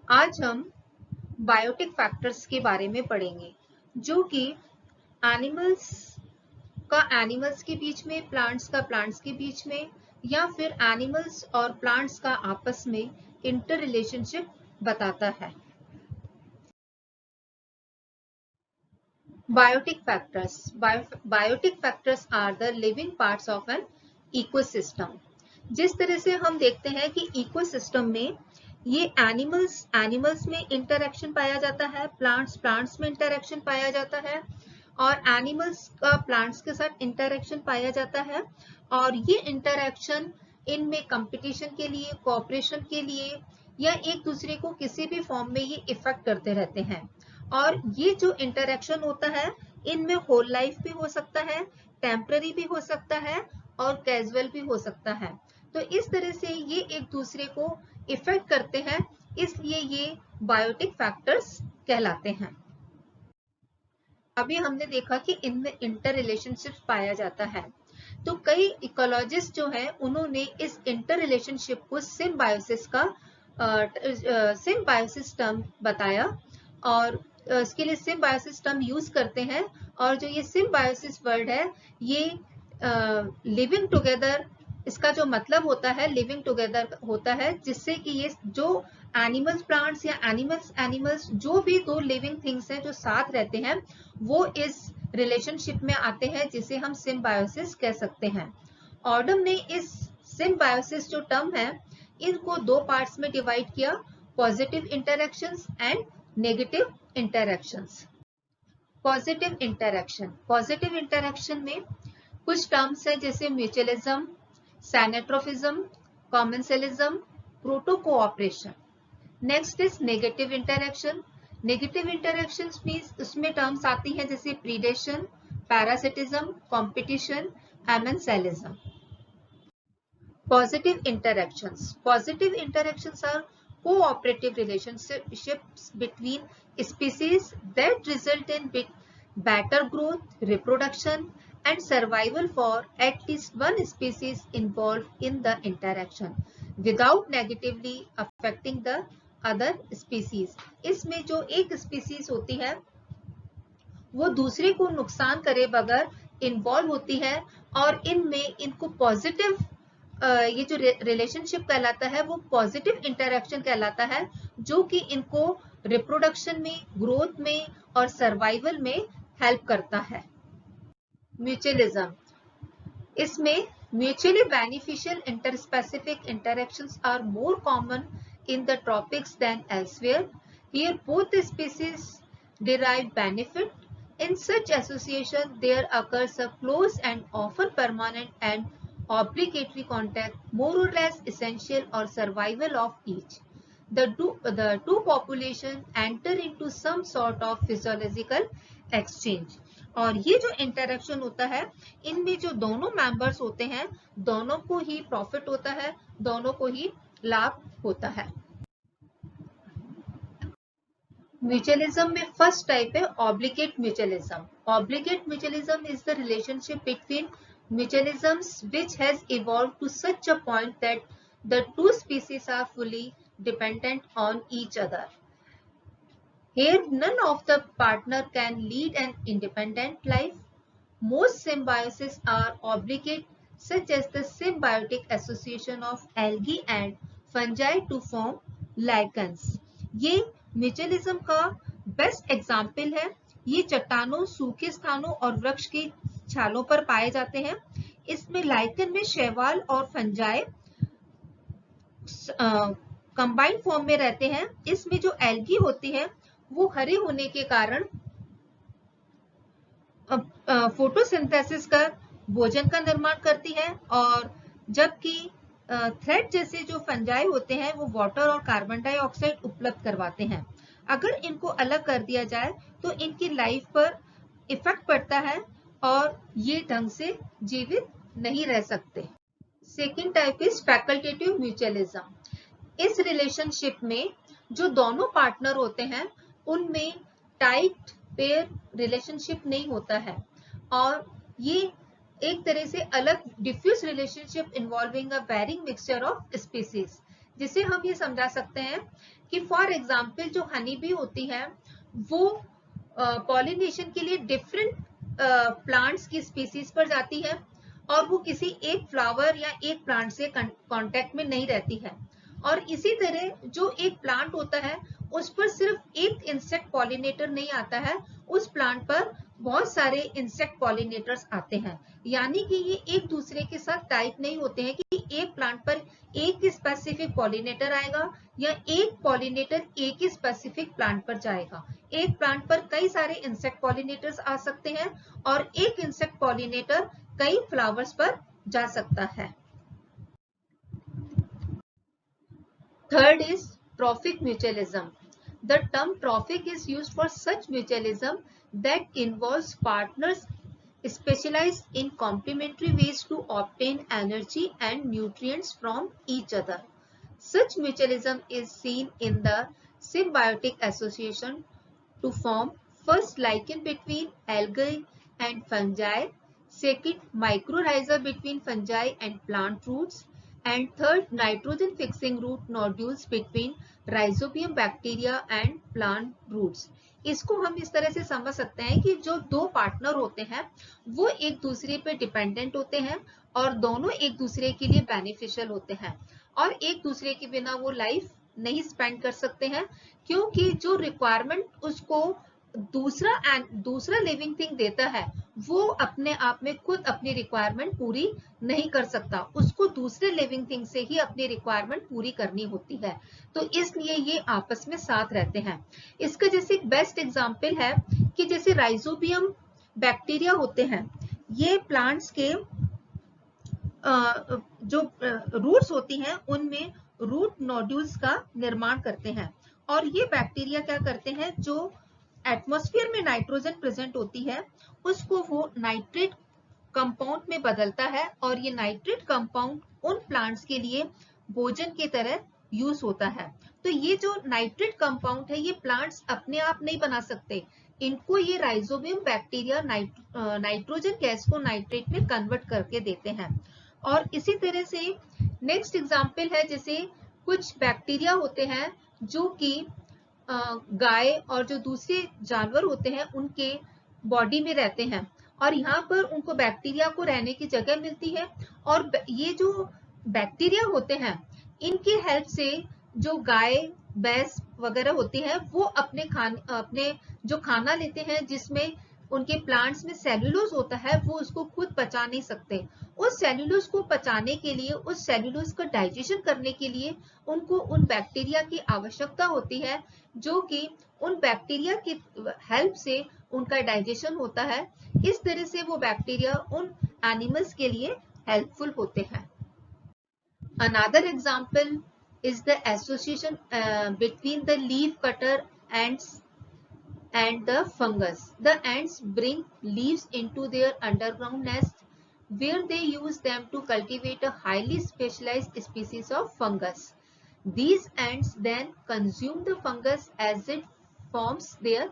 आज हम biotic factors के बारे में पढ़ेंगे, जो कि एनिमल्स का एनिमल्स के बीच में, प्लांट्स का प्लांट्स के बीच में, या फिर एनिमल्स और प्लांट्स का आपस में इंटर रिलेशनशिप बताता है। Biotic factors biotic factors are the living parts of an ecosystem. जिस तरह से हम देखते हैं कि इकोसिस्टम में ये एनिमल्स में इंटरेक्शन पाया जाता है, प्लांट्स में इंटरेक्शन पाया जाता है, और एनिमल्स का प्लांट्स के साथ इंटरेक्शन पाया जाता है। और ये इंटरेक्शन इनमें कंपटीशन के लिए, कोऑपरेशन के लिए, या एक दूसरे को किसी भी फॉर्म में ये इफेक्ट करते रहते हैं। और ये जो इंटरेक्शन होता है इनमें होल लाइफ भी हो सकता है, टेम्पररी भी हो सकता है, और कैजुअल भी हो सकता है। तो इस तरह से ये एक दूसरे को इफेक्ट करते हैं, इसलिए ये बायोटिक फैक्टर्स कहलाते हैं। अभी हमने देखा कि इनमें इंटर रिलेशनशिप पाया जाता है। तो कई इकोलॉजिस्ट जो हैं उन्होंने इस इंटर रिलेशनशिप को सिम्बायोसिस टर्म बताया, और इसके लिए सिम्बायोसिस टर्म यूज करते हैं। और जो ये सिम्बायोसिस वर्ड है, ये लिविंग टुगेदर, इसका जो मतलब होता है लिविंग टुगेदर होता है, जिससे कि ये जो एनिमल्स प्लांट्स या एनिमल्स जो भी दो लिविंग थिंग्स हैं जो साथ रहते हैं, वो इस रिलेशनशिप में आते हैं, जिसे हम सिम्बायोसिस कह सकते हैं। ऑर्डम ने इस सिम्बायोसिस जो टर्म है इनको दो पार्ट्स में डिवाइड किया, positive interactions and negative interactions. Positive interaction में कुछ टर्म्स है, जैसे mutualism, syntrophism, commensalism, protocooperation. Next is negative interaction. Negative interaction means उसमें टर्म्स आती हैं जैसे predation, parasitism, competition, amensalism. Positive interactions are cooperative relationships between species that result in better growth, reproduction, and survival for at least one species involved in the interaction without negatively affecting the other species. इसमें जो एक species होती है वो दूसरे को नुकसान करे बगैर इन्वॉल्व होती है, और इनमें इनको पॉजिटिव ये जो रिलेशनशिप कहलाता है वो पॉजिटिव इंटरेक्शन कहलाता है, जो कि इनको रिप्रोडक्शन में, ग्रोथ में और सर्वाइवल में हेल्प करता है। म्यूचुअलिज्म, इसमें mutually beneficial interspecific interactions are more common in the tropics than elsewhere. Here both species derive benefit. In such association, there occurs a close and often permanent and obligatory contact, more or less essential or survival of each. The two populations enter into some sort of physiological exchange. और ये जो interaction होता है इनमें जो दोनों members होते हैं दोनों को ही प्रॉफिट होता है, दोनों को ही लाभ होता है। म्यूचुअलिज्म में फर्स्ट टाइप है obligate mutualism. Obligate mutualism is the relationship between mutualisms which has evolved to such a point that the two species are fully dependent on each other. Here, none of the partner can lead an independent life. Most symbioses are obligate, such as the symbiotic association of algae and fungi to form lichens. ये mutualism का best example है। ये चट्टानों, सूखे स्थानों और वृक्ष की छालों पर पाए जाते हैं। इसमें लाइकन में शैवाल और फंजाई कंबाइंड फॉर्म में रहते हैं। इसमें जो एल्गी होती है वो हरे होने के कारण फोटोसिंथेसिस कर भोजन का निर्माण करती है, और जबकि थ्रेड जैसे जो फंजाई होते हैं वो वाटर और कार्बन डाइऑक्साइड उपलब्ध करवाते हैं। अगर इनको अलग कर दिया जाए तो इनकी लाइफ पर इफेक्ट पड़ता है और ये ढंग से जीवित नहीं रह सकते। Second type is facultative mutualism. इस रिलेशनशिप में जो दोनों पार्टनर होते हैं उनमें टाइट पेयर रिलेशनशिप नहीं होता है, और ये एक तरह से अलग diffuse relationship involving a varying mixture of species. जिसे हम ये समझा सकते हैं कि फॉर एग्जाम्पल जो हनी बी होती है वो पॉलिनेशन के लिए डिफरेंट प्लांट्स की स्पीसीज पर जाती है और वो किसी एक फ्लावर या एक प्लांट से कांटेक्ट में नहीं रहती है। और इसी तरह जो एक प्लांट होता है उस पर सिर्फ एक इंसेक्ट पॉलिनेटर नहीं आता है, उस प्लांट पर बहुत सारे इंसेक्ट पॉलिनेटर्स आते हैं। यानी कि ये एक दूसरे के साथ टाइप नहीं होते हैं कि एक प्लांट पर एक ही स्पेसिफिक पॉलिनेटर आएगा या एक पॉलिनेटर एक ही स्पेसिफिक प्लांट पर जाएगा। एक प्लांट पर कई सारे इंसेक्ट पॉलिनेटर्स आ सकते हैं और एक इंसेक्ट पॉलिनेटर कई फ्लावर्स पर जा सकता है। Third is trophic mutualism. The term trophic is used for such mutualism that involves partners specialized in complementary ways to obtain energy and nutrients from each other. Such mutualism is seen in the symbiotic association to form first lichen between algae and fungi, second mycorrhiza between fungi and plant roots, and third nitrogen fixing root nodules between rhizobium bacteria and plant roots. इसको हम इस तरह से समझ सकते हैं कि जो दो पार्टनर होते हैं वो एक दूसरे पे डिपेंडेंट होते हैं और दोनों एक दूसरे के लिए बेनिफिशियल होते हैं और एक दूसरे के बिना वो लाइफ नहीं स्पेंड कर सकते हैं, क्योंकि जो रिक्वायरमेंट उसको दूसरा लिविंग थिंग देता है वो अपने आप में खुद अपनी रिक्वायरमेंट पूरी नहीं कर सकता, उसको दूसरे लिविंग थिंग से ही अपनी रिक्वायरमेंट पूरी करनी होती है। तो इसलिए ये आपस में साथ रहते हैं। इसका जैसे एक बेस्ट एग्जांपल है कि जैसे राइजोबियम बैक्टीरिया होते हैं, ये प्लांट्स के जो रूट्स होती हैं उनमें रूट नोड्यूल्स का निर्माण करते हैं और ये बैक्टीरिया क्या करते हैं, जो एटमॉस्फेयर में नाइट्रोजन प्रेजेंट होती है उसको वो नाइट्रेट कंपाउंड में बदलता है और ये नाइट्रेट कंपाउंड उन प्लांट्स के लिए भोजन की तरह यूज होता है। तो ये जो नाइट्रेट कंपाउंड है ये प्लांट्स अपने आप नहीं बना सकते, इनको ये राइजोबियम बैक्टीरिया नाइट्रोजन गैस को नाइट्रेट में कन्वर्ट करके देते हैं। और इसी तरह से नेक्स्ट एग्जांपल है, जैसे कुछ बैक्टीरिया होते हैं जो कि गाय और जो दूसरे जानवर होते हैं उनके बॉडी में रहते हैं और यहाँ पर उनको बैक्टीरिया को रहने की जगह मिलती है और ये जो बैक्टीरिया होते हैं इनकी हेल्प से जो गाय भैंस वगैरह होती है वो अपने जो खाना लेते हैं जिसमें उनके प्लांट्स में सेल्यूलोज होता है वो उसको खुद पचा नहीं सकते। उस सेल्यूलोज को पचाने के लिए, उस सेल्यूलोज का डाइजेशन करने के लिए उनको उन बैक्टीरिया की आवश्यकता होती है, जो कि उन बैक्टीरिया की हेल्प से उनका डाइजेशन होता है। इस तरह से वो बैक्टीरिया उन एनिमल्स के लिए हेल्पफुल होते हैं। Another example is the association between the leaf cutter ants and the fungus. The ants bring leaves into their underground nest where they use them to cultivate a highly specialized species of fungus. These ants then consume the fungus as it forms their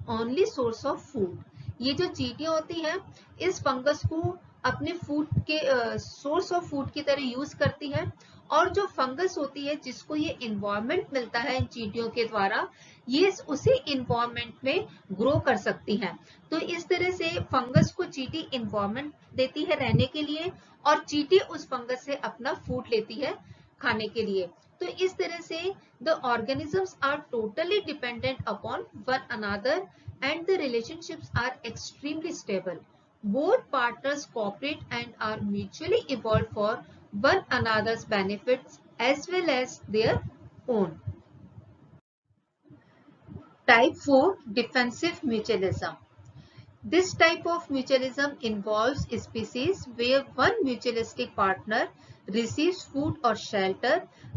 only source of food. ये जो चींटियां होती हैं इस fungus को अपने food के source of food की तरह यूज करती है और जो फंगस होती है जिसको ये इन्वायरमेंट मिलता है इन चींटियों के द्वारा, ये उसी इन्वायरमेंट में ग्रो कर सकती हैं। तो इस तरह से फंगस को चींटी इन्वायरमेंट देती है रहने के लिए और चींटी उस फंगस से अपना फूड लेती है खाने के लिए। तो इस तरह से the organisms are totally dependent upon one another and the relationships are extremely stable. Both partners cooperate and are mutually evolved for one another's benefits as well as their own. Type 4 defensive mutualism. This type of mutualism involves species where one mutualistic partner receives food or shelter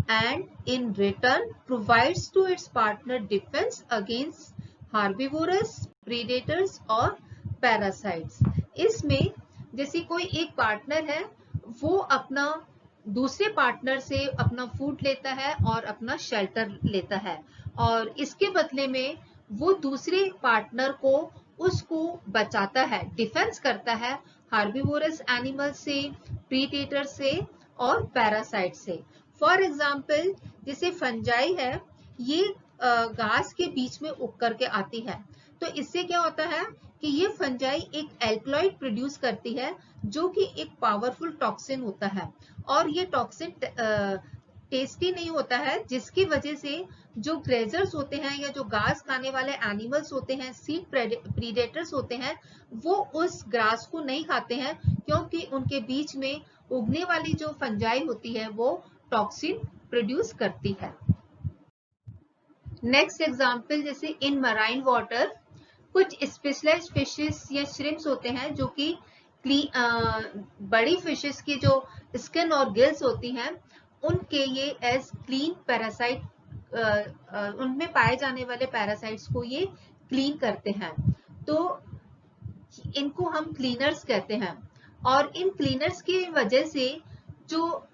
and in return provides to its partner defense against herbivorous, predators और parasites. इसमें जैसे कोई एक partner है वो अपना दूसरे partner से अपना फूड लेता है और अपना शेल्टर लेता है और इसके बदले में वो दूसरे पार्टनर को उसको बचाता है, डिफेंस करता है हार्बिवोरस एनिमल से, प्रीडेटर से और पैरासाइट से। फॉर एग्जाम्पल जैसे फंजाई है, ये घास के बीच में उग करके आती है। तो इससे क्या होता है कि ये फंजाई एक एल्कलॉइड प्रोड्यूस करती है जो कि एक पावरफुल टॉक्सिन होता है, और ये टॉक्सिन टेस्टी नहीं होता है, जिसकी वजह से जो ग्रेजर्स होते हैं या जो घास खाने वाले एनिमल्स होते हैं, सीड प्रीडेटर्स होते हैं, वो उस ग्रास को नहीं खाते हैं, क्योंकि उनके बीच में उगने वाली जो फंजाई होती है वो टॉक्सिन प्रोड्यूस करती है। नेक्स्ट एग्जांपल, जैसे इन मराइन वाटर कुछ स्पेशलाइज्ड फिशेस या श्रिम्प्स होते हैं जो कि बड़ी फिशेस की जो स्किन और गिल्स होती हैं, उनके ये एज क्लीन पैरासाइट, उनमें पाए जाने वाले पैरासाइट्स को ये क्लीन करते हैं। तो इनको हम क्लीनर्स कहते हैं, और इन क्लीनर्स की वजह से जो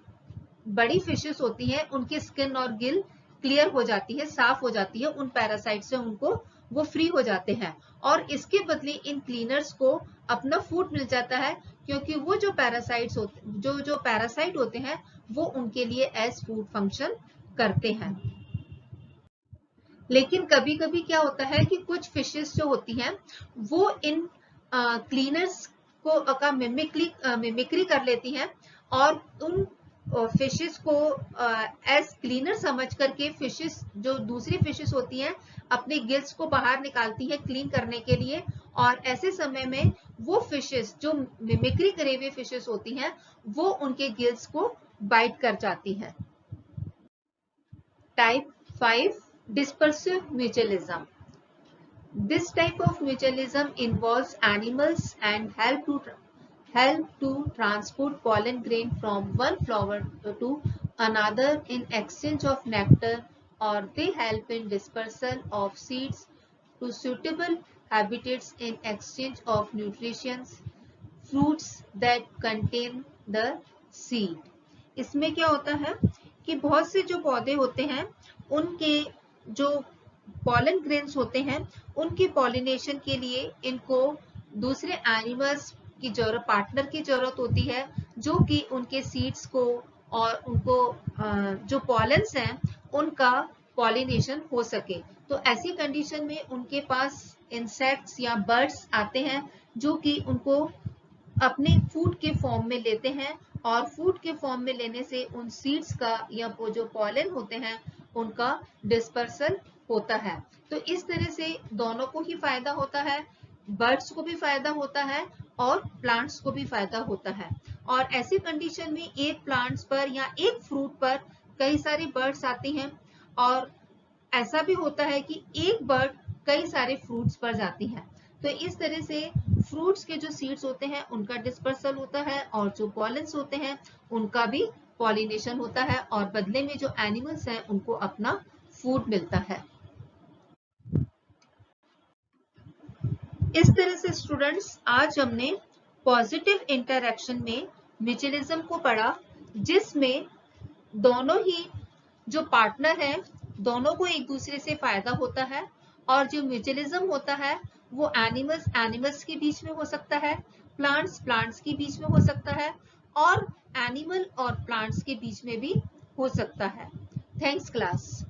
बड़ी फिशेस होती हैं उनकी स्किन और गिल क्लियर हो जाती है, साफ हो जाती है, उन पैरासाइट से उनको वो फ्री हो जाते हैं, और इसके बदले इन क्लीनर्स को अपना फूड मिल जाता है, क्योंकि वो जो पैरासाइट्स होते जो पैरासाइट होते हैं वो उनके लिए एज फूड फंक्शन करते हैं। लेकिन कभी कभी क्या होता है कि कुछ फिशेस जो होती हैं वो इन क्लीनर्स को का मिमिक्री कर लेती हैं, और उन फिशेस को एज क्लीनर समझ करके फिशेस जो दूसरी फिशेस होती हैं अपने गिल्स को बाहर निकालती हैं क्लीन करने के लिए, और ऐसे समय में वो फिशेस जो मिमिक्री करे हुए फिशेस होती हैं वो उनके गिल्स को बाइट कर जाती हैं। Type 5, dispersive mutualism. This type of mutualism involves animals and help to transport pollen grain from one flower to another in exchange of nectar, or they help in dispersal of seeds to suitable habitats in exchange of nutrients, fruits that contain the seed. इसमें क्या होता है कि बहुत से जो पौधे होते हैं उनके जो पॉलन ग्रेन्स होते हैं उनकी पॉलिनेशन के लिए इनको दूसरे एनिमल्स की जरूरत, पार्टनर की जरूरत होती है, जो कि उनके सीड्स को और उनको जो पॉलन्स हैं उनका पॉलिनेशन हो सके। तो ऐसी कंडीशन में उनके पास इंसेक्ट्स या बर्ड्स आते हैं जो कि उनको अपने फूड के फॉर्म में लेते हैं, और फूड के फॉर्म में लेने से उन सीड्स का या वो जो पॉलन होते हैं उनका डिस्पर्सल होता है। तो इस तरह से दोनों को ही फायदा होता है, बर्ड्स को भी फायदा होता है और प्लांट्स को भी फायदा होता है। और ऐसी कंडीशन में एक प्लांट्स पर या एक फ्रूट पर कई सारी बर्ड्स आती हैं, और ऐसा भी होता है कि एक बर्ड कई सारे फ्रूट्स पर जाती है। तो इस तरह से फ्रूट्स के जो सीड्स होते हैं उनका डिस्पर्सल होता है, और जो पॉलन्स होते हैं उनका भी पॉलिनेशन होता है, और बदले में जो एनिमल्स हैं उनको अपना फूड मिलता है। इस तरह से स्टूडेंट्स आज हमने पॉजिटिव इंटरैक्शन में म्यूचुअलिज्म को पढ़ा, जिसमें दोनों ही जो पार्टनर हैं दोनों को एक दूसरे से फायदा होता है, और जो म्यूचुअलिज्म होता है वो एनिमल्स के बीच में हो सकता है, प्लांट्स के बीच में हो सकता है, और एनिमल और प्लांट्स के बीच में भी हो सकता है। Thanks class.